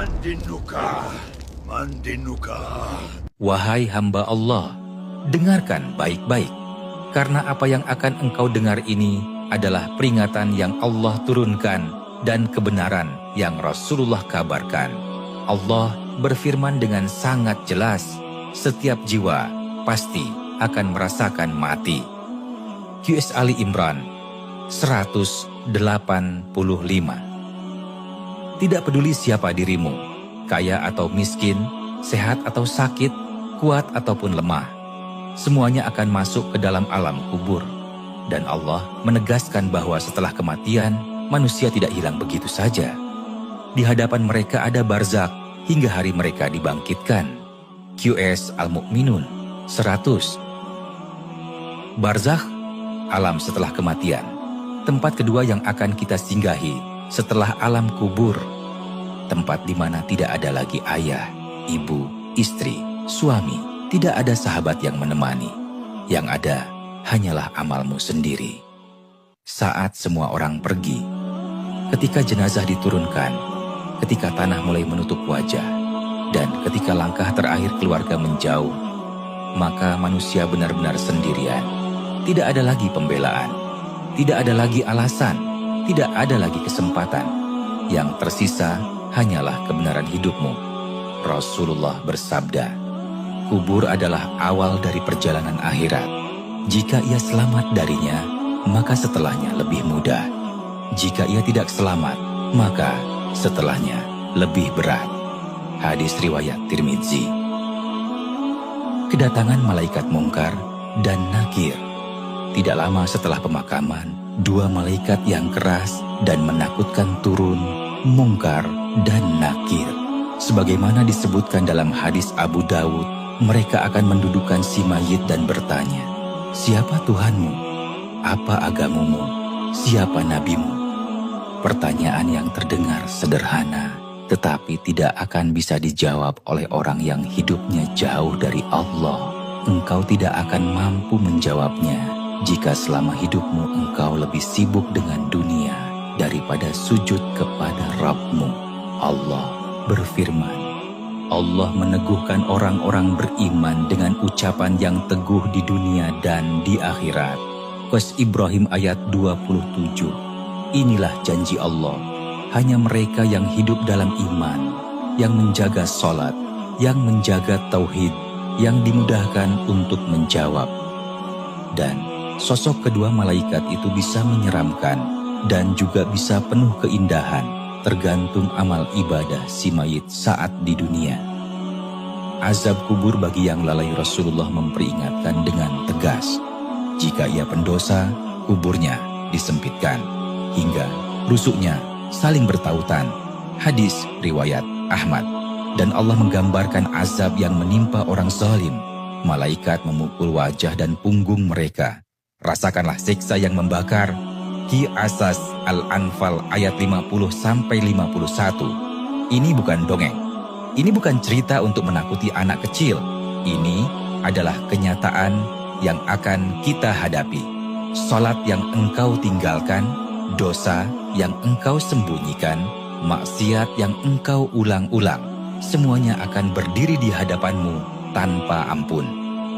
Mandinuka, Mandinuka. Wahai hamba Allah, dengarkan baik-baik, karena apa yang akan engkau dengar ini adalah peringatan yang Allah turunkan dan kebenaran yang Rasulullah kabarkan. Allah berfirman dengan sangat jelas, setiap jiwa pasti akan merasakan mati. QS Ali Imran 185. Tidak peduli siapa dirimu, kaya atau miskin, sehat atau sakit, kuat ataupun lemah, semuanya akan masuk ke dalam alam kubur. Dan Allah menegaskan bahwa setelah kematian, manusia tidak hilang begitu saja. Di hadapan mereka ada barzakh hingga hari mereka dibangkitkan. QS Al-Mu'minun 100. Barzakh, alam setelah kematian, tempat kedua yang akan kita singgahi setelah alam kubur. Tempat di mana tidak ada lagi ayah, ibu, istri, suami, tidak ada sahabat yang menemani. Yang ada hanyalah amalmu sendiri. Saat semua orang pergi, ketika jenazah diturunkan, ketika tanah mulai menutup wajah, dan ketika langkah terakhir keluarga menjauh, maka manusia benar-benar sendirian. Tidak ada lagi pembelaan, tidak ada lagi alasan, tidak ada lagi kesempatan. Yang tersisa hanyalah kebenaran hidupmu. Rasulullah bersabda, kubur adalah awal dari perjalanan akhirat. Jika ia selamat darinya, maka setelahnya lebih mudah. Jika ia tidak selamat, maka setelahnya lebih berat. Hadis riwayat Tirmidzi. Kedatangan malaikat Mungkar dan Nakir. Tidak lama setelah pemakaman, dua malaikat yang keras dan menakutkan turun, Mungkar dan Nakir. Sebagaimana disebutkan dalam hadis Abu Dawud, mereka akan mendudukkan si mayit dan bertanya, siapa Tuhanmu? Apa agamamu? Siapa nabimu? Pertanyaan yang terdengar sederhana, tetapi tidak akan bisa dijawab oleh orang yang hidupnya jauh dari Allah. Engkau tidak akan mampu menjawabnya jika selama hidupmu engkau lebih sibuk dengan dunia daripada sujud kepada Rabbmu. Allah berfirman, Allah meneguhkan orang-orang beriman dengan ucapan yang teguh di dunia dan di akhirat. Qas Ibrahim ayat 27. Inilah janji Allah, hanya mereka yang hidup dalam iman, yang menjaga sholat, yang menjaga tauhid, yang dimudahkan untuk menjawab. Dan sosok kedua malaikat itu bisa menyeramkan dan juga bisa penuh keindahan, tergantung amal ibadah si mayit saat di dunia. Azab kubur bagi yang lalai, Rasulullah memperingatkan dengan tegas. Jika ia pendosa, kuburnya disempitkan hingga rusuknya saling bertautan. Hadis riwayat Ahmad. Dan Allah menggambarkan azab yang menimpa orang zalim. Malaikat memukul wajah dan punggung mereka. Rasakanlah siksa yang membakar. Ki Asas Al-Anfal ayat 50-51. Ini bukan dongeng. Ini bukan cerita untuk menakuti anak kecil. Ini adalah kenyataan yang akan kita hadapi. Salat yang engkau tinggalkan, dosa yang engkau sembunyikan, maksiat yang engkau ulang-ulang, semuanya akan berdiri di hadapanmu tanpa ampun.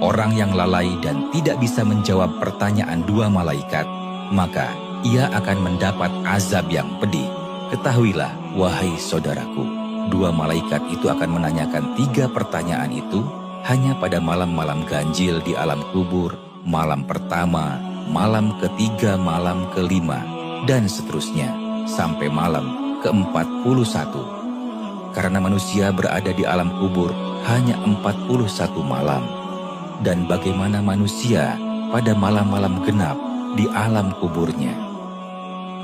Orang yang lalai dan tidak bisa menjawab pertanyaan dua malaikat, maka ia akan mendapat azab yang pedih. Ketahuilah, wahai saudaraku, dua malaikat itu akan menanyakan 3 pertanyaan itu hanya pada malam-malam ganjil di alam kubur, malam pertama, malam ketiga, malam kelima, dan seterusnya sampai malam ke-41. Karena manusia berada di alam kubur hanya 41 malam. Dan bagaimana manusia pada malam-malam genap di alam kuburnya?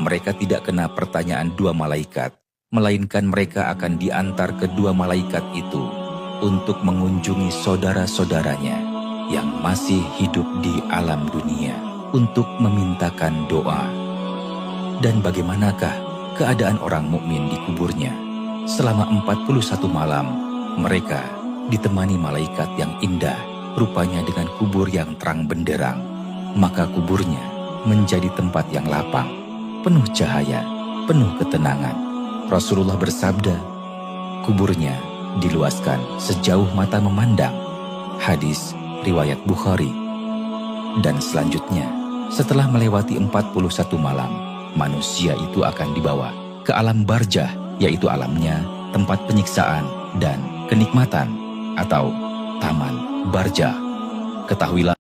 Mereka tidak kena pertanyaan dua malaikat, melainkan mereka akan diantar kedua malaikat itu untuk mengunjungi saudara-saudaranya yang masih hidup di alam dunia untuk memintakan doa. Dan bagaimanakah keadaan orang mukmin di kuburnya? Selama 41 malam, mereka ditemani malaikat yang indah, rupanya dengan kubur yang terang benderang. Maka kuburnya menjadi tempat yang lapang, penuh cahaya, penuh ketenangan. Rasulullah bersabda, kuburnya diluaskan sejauh mata memandang. Hadis riwayat Bukhari. Dan selanjutnya, setelah melewati 41 malam, manusia itu akan dibawa ke alam barzah, yaitu alamnya tempat penyiksaan dan kenikmatan atau taman barzah. Ketahuilah